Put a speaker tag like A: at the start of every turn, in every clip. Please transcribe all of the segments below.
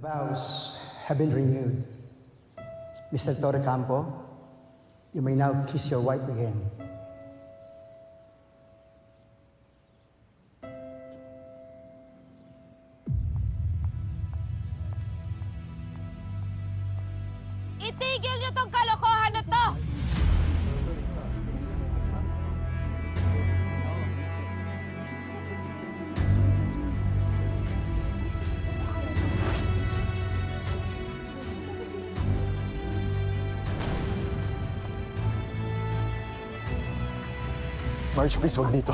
A: Vows have been renewed. Mr. Torrecampo, you may now kiss your wife again.
B: Itigil niyo tong kalokohan na to!
C: Marge, please, wag dito.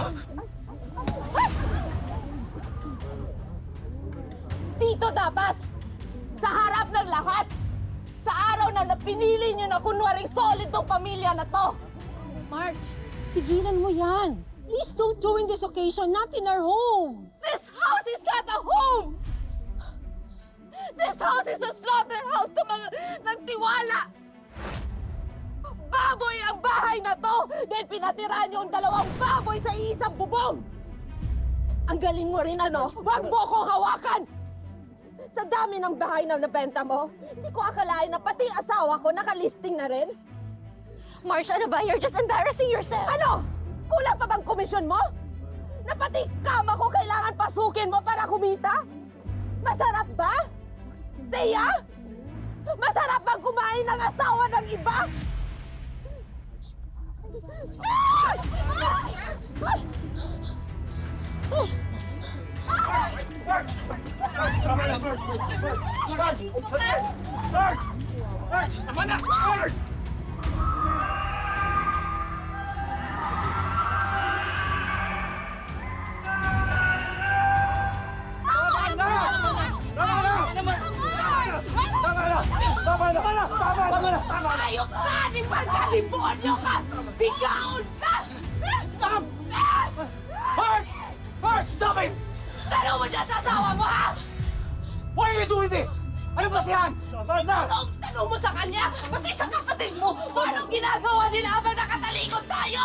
B: Dito dapat! Sa harap ng lahat! Sa araw na napinili niyo na kunwaring solid tong pamilya na to!
D: Marge, tigilan mo yan. Please don't join this occasion, not in our home.
B: This house is not a home! This house is a slaughterhouse ng mga nagtiwala! Baboy ang bahay na to dahil pinatira niyo ang dalawang baboy sa isang bubong! Ang galing mo rin ano, wag mo akong hawakan! Sa dami ng bahay na nabenta mo, hindi ko akalain na pati asawa ko nakalisting na rin.
D: Marge, ano ba? You're just embarrassing yourself.
B: Ano? Kulang pa bang komisyon mo? Na pati kama ko kailangan pasukin mo para kumita? Masarap ba? Teya? Masarap bang kumain ng asawa ng iba? Ayok ka! Di ba demonyo ka? Bigaon ka!
E: Stop! Mark! Mark, stop it!
B: Tanong mo siya sa asawa mo, ha?
E: Why are you doing this? Ano ba siyan?
B: Tanong mo sa kanya, pati sa kapatid mo, kung anong ginagawa nila habang nakatalikod tayo!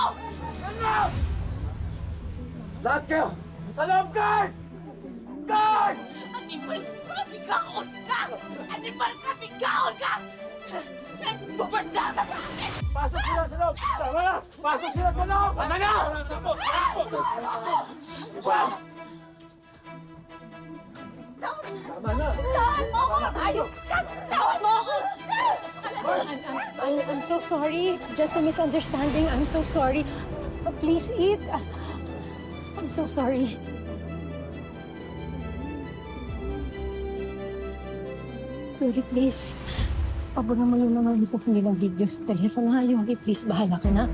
E: Lahat kayo! Sa loob, guard! Guard!
B: Animal ka, bigaon ka! Animal ka, bigaon ka! Bumanda ka sa akin!
E: Pasok sila sa loob! Tama na! Pasok sila sa loob! Tama na! Tama na!
B: Tawan mo ako! Ayok ka! Tawan mo ako!
D: I'm so sorry. Just a misunderstanding. I'm so sorry. Please eat. I'm so sorry. Really, please. Paboran mo yung mga hindi ng videos. Telephone nga yung please, bahala ka na.